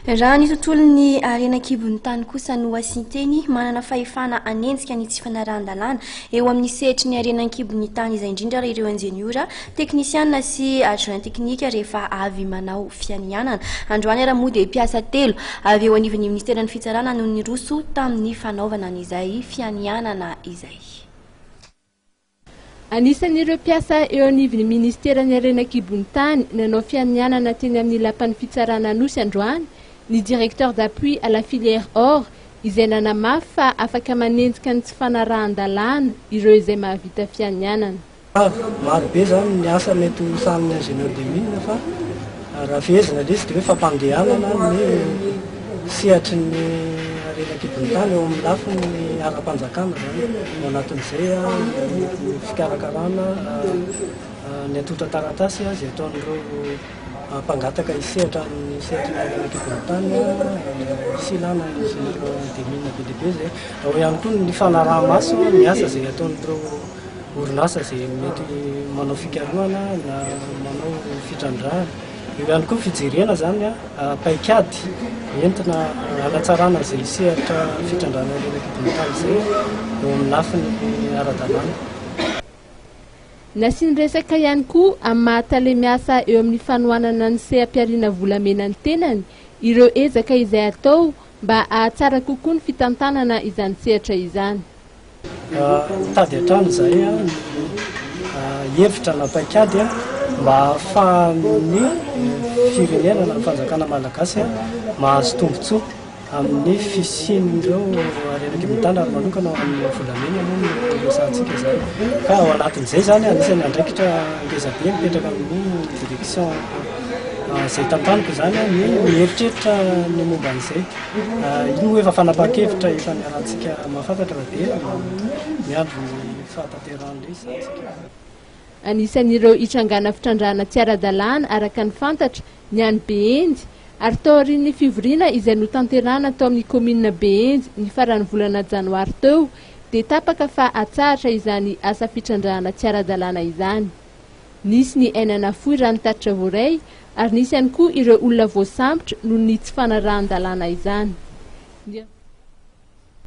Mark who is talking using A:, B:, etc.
A: Raha ny tontolon'ny arenakibon'ny tany kosa no asinteny manana fahefana anenjika ny tsy fanarahan-dalàna eo amin'ny sehatry ny arenakibon'ny tany izay indrindra ireo ingénieur teknisiana sy adjoint teknika rehefa avy manao fianianana. Androany ara moa dia mpiasa telo avy eo anivon'ny ministeran'ny fitsarana no niroso tamin'ny fanaovana an'izay fianianana izay.
B: Anisan'ireo mpiasa eo anivon'ny ministeran'ny arenakibon'ny tany nanao fianianana teny amin'ny lapan'ny fitsarana Nosy androany ny directeur d'appui à la filière or izay nanamafy fa afaka manenjika ny tsy fanarahan-dalàna ireo izay mahavita fianianana.
C: Maro be zany ny asa mety ho sanin'ny ingénieur de mine fa raha fehezina ilay izy dia hoe fampandehanana ny sehatry ny arenakibon'ny tany eo amin'ny lafiny ara-panjakana zany ao anatin'izay ny fikarakarana ny atota taratasy izay ataon'ireo mpangataka hisehatra amin'ny sehatry ny arenakibon'ny tany sy ilana ingénieur de mine be dia be zay. Ao ihany koa ny fanaraha-maso ny asa izay ataon'ireo orinasa izay mety manao fikarohana na manao fitrandrahana. Eo ihany koa fijerena zany paikady entina hanatsarana izay sehatra fitrandrahana arenakibon'ny tany izay eo amin'ny lafiny ara-dalàna.
B: Nasiany resaka ihany koa amin'ny mahatale miasa eo amin'ny fanohanana ny seha-piariana volamena ny tenany ireo ezaka izay atao mba ahatsara kokoa ny fitantanana izany sehatra izany.
C: Tady hatrany izay hevitra na paikady mba ahafahan'ny firenena na ny fanjakana malagasy mahazo tombontsoa amin'ny fisian'ireo arenakibon'ny tany ary manokana ao amin'ny volamena moa no resantsika zany. Ka ao anatin'izay zany anisany andraikitra ngezabe mipetraka amin'ny direction izay tantaniko zany ny mieritreritra ny momba an'izay. Iny ho efa fanapahan-kevitra efa niarantsika mahafantatra dia miandro ny fahatanteran'ilay isantsika.
B: Anisan'ireo hitrangana fitrandrahana tsy ara-dalàna araka ny fantatra ny any Behenjy ary tao aorian'ny fivoriana izay notanterahana tao amin'ny commune Behenjy ny faran'ny volana janoary teo dia tapaka fa hatsahatra izany asa fitrandrahana tsy ara-dalàna izany. Nisy ny ainana fohy raha nitatitra voaray ary nisy ihany koa ireo olona voasambotra noho ny tsy fanarahan-dalàna izany.